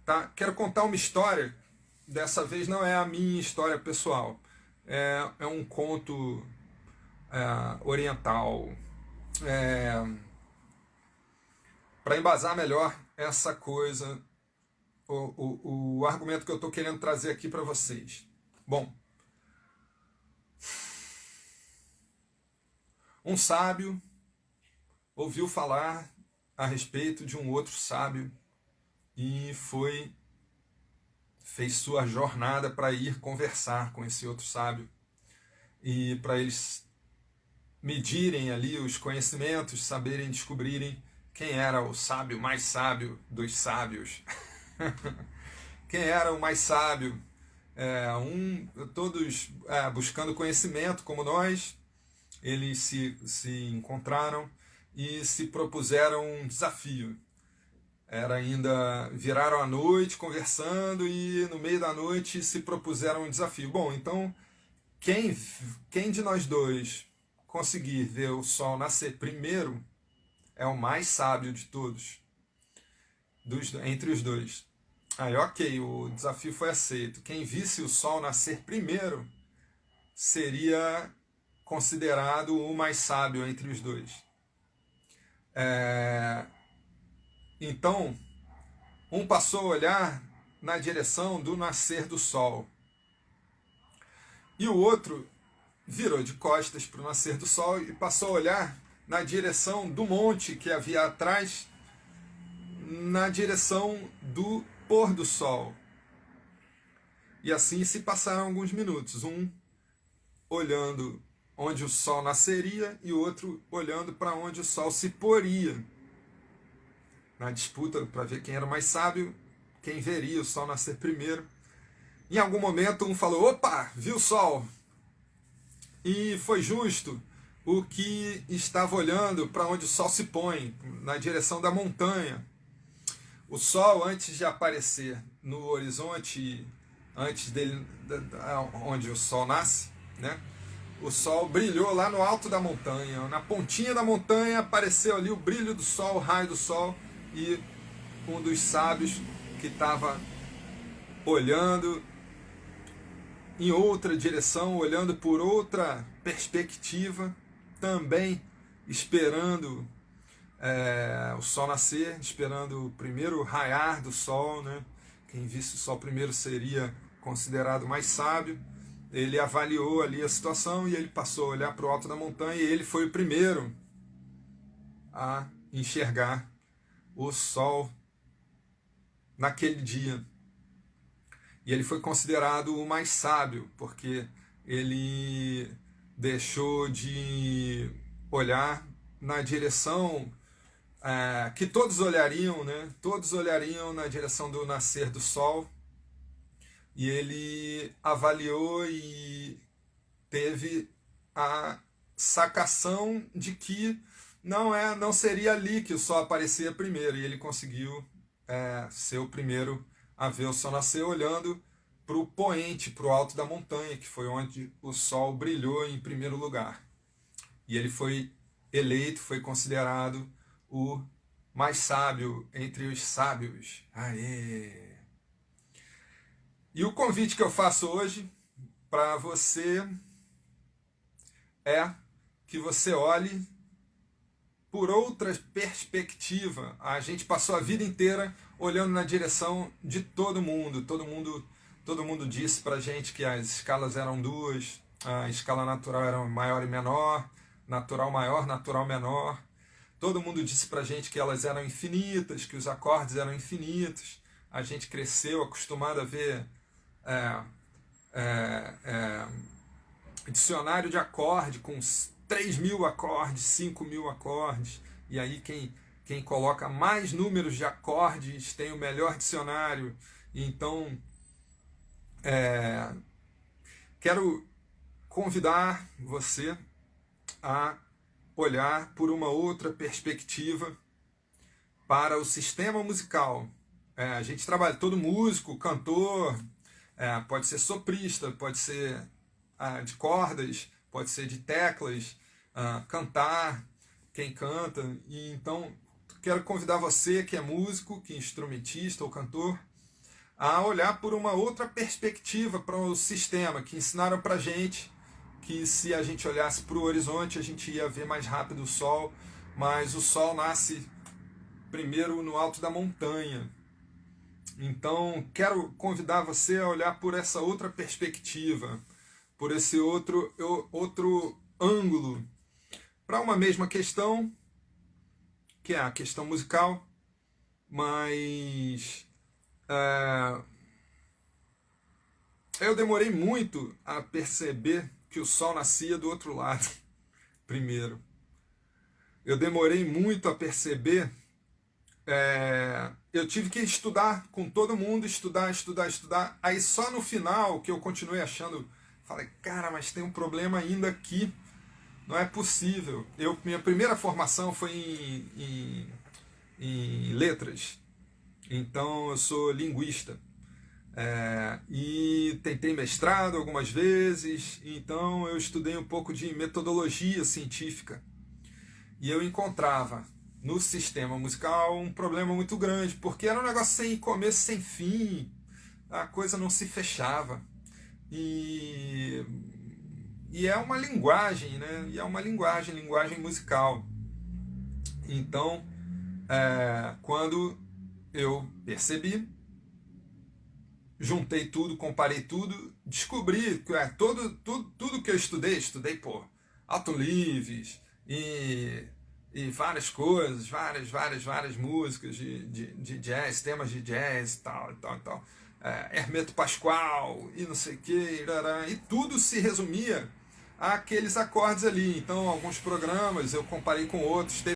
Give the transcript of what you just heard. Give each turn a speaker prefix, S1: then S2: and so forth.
S1: tá? Quero contar uma história. Dessa vez não é a minha história pessoal. É um conto oriental. É, para embasar melhor essa coisa, o argumento que eu estou querendo trazer aqui para vocês. Bom, um sábio ouviu falar a respeito de um outro sábio e fez sua jornada para ir conversar com esse outro sábio e para eles medirem ali os conhecimentos, saberem, descobrirem quem era o sábio mais sábio dos sábios. Quem era o mais sábio? Todos buscando conhecimento como nós, eles se encontraram e se propuseram um desafio. Viraram a noite conversando e no meio da noite se propuseram um desafio. Bom, então quem de nós dois conseguir ver o sol nascer primeiro é o mais sábio de todos, entre os dois. Aí, ok, o desafio foi aceito. Quem visse o sol nascer primeiro seria considerado o mais sábio entre os dois. Então, um passou a olhar na direção do nascer do sol. E o outro virou de costas para o nascer do sol e passou a olhar na direção do monte que havia atrás, na direção do pôr do sol. E assim se passaram alguns minutos, um olhando onde o sol nasceria e o outro olhando para onde o sol se poria. Na disputa para ver quem era o mais sábio, quem veria o sol nascer primeiro. Em algum momento um falou, opa, viu o sol. E foi justo o que estava olhando para onde o sol se põe, na direção da montanha. O sol, antes de aparecer no horizonte, antes dele, onde o sol nasce, né? O sol brilhou lá no alto da montanha. Na pontinha da montanha apareceu ali o brilho do sol, o raio do sol, e um dos sábios que estava olhando em outra direção, olhando por outra perspectiva, também esperando o sol nascer, esperando o primeiro raiar do sol, né? Quem visse o sol primeiro seria considerado mais sábio. Ele avaliou ali a situação e ele passou a olhar para o alto da montanha e ele foi o primeiro a enxergar o sol naquele dia. E ele foi considerado o mais sábio, porque ele deixou de olhar na direção que todos olhariam, né? Todos olhariam na direção do nascer do sol. E ele avaliou e teve a sacação de que não seria ali que o sol aparecia primeiro. E ele conseguiu ser o primeiro a ver o sol nascer olhando para o poente, para o alto da montanha, que foi onde o sol brilhou em primeiro lugar. E ele foi eleito, foi considerado o mais sábio entre os sábios. Aê! E o convite que eu faço hoje para você é que você olhe por outra perspectiva. A gente passou a vida inteira olhando na direção de todo mundo. Todo mundo disse pra gente que as escalas eram duas, a escala natural era maior e menor, natural maior, natural menor. Todo mundo disse pra gente que elas eram infinitas, que os acordes eram infinitos. A gente cresceu acostumado a ver dicionário de acorde com 3.000 acordes, 5.000 acordes, e aí quem coloca mais números de acordes tem o melhor dicionário. Então, quero convidar você a olhar por uma outra perspectiva para o sistema musical. A gente trabalha, todo músico, cantor, pode ser soprista, pode ser de cordas, pode ser de teclas, cantar, quem canta. E então quero convidar você que é músico, que é instrumentista ou cantor, a olhar por uma outra perspectiva para o sistema, que ensinaram para a gente que se a gente olhasse para o horizonte a gente ia ver mais rápido o Sol, mas o Sol nasce primeiro no alto da montanha. Então quero convidar você a olhar por essa outra perspectiva, por esse outro ângulo, para uma mesma questão, que é a questão musical, mas eu demorei muito a perceber que o Sol nascia do outro lado, primeiro. Eu demorei muito a perceber, eu tive que estudar com todo mundo, estudar. Aí só no final que eu continuei achando, falei, cara, mas tem um problema ainda aqui, não é possível. Minha primeira formação foi em letras, então eu sou linguista. E tentei mestrado algumas vezes, então eu estudei um pouco de metodologia científica. E eu encontrava no sistema musical um problema muito grande, porque era um negócio sem começo, sem fim, a coisa não se fechava. E é uma linguagem, né? E é uma linguagem musical. Então, quando eu percebi, juntei tudo, comparei tudo, descobri que tudo que eu estudei, pô, Alton Lives e várias coisas, várias músicas de jazz, temas de jazz e tal. Hermeto Pascoal e não sei o que, e tudo se resumia àqueles acordes ali. Então, alguns programas eu comparei com outros.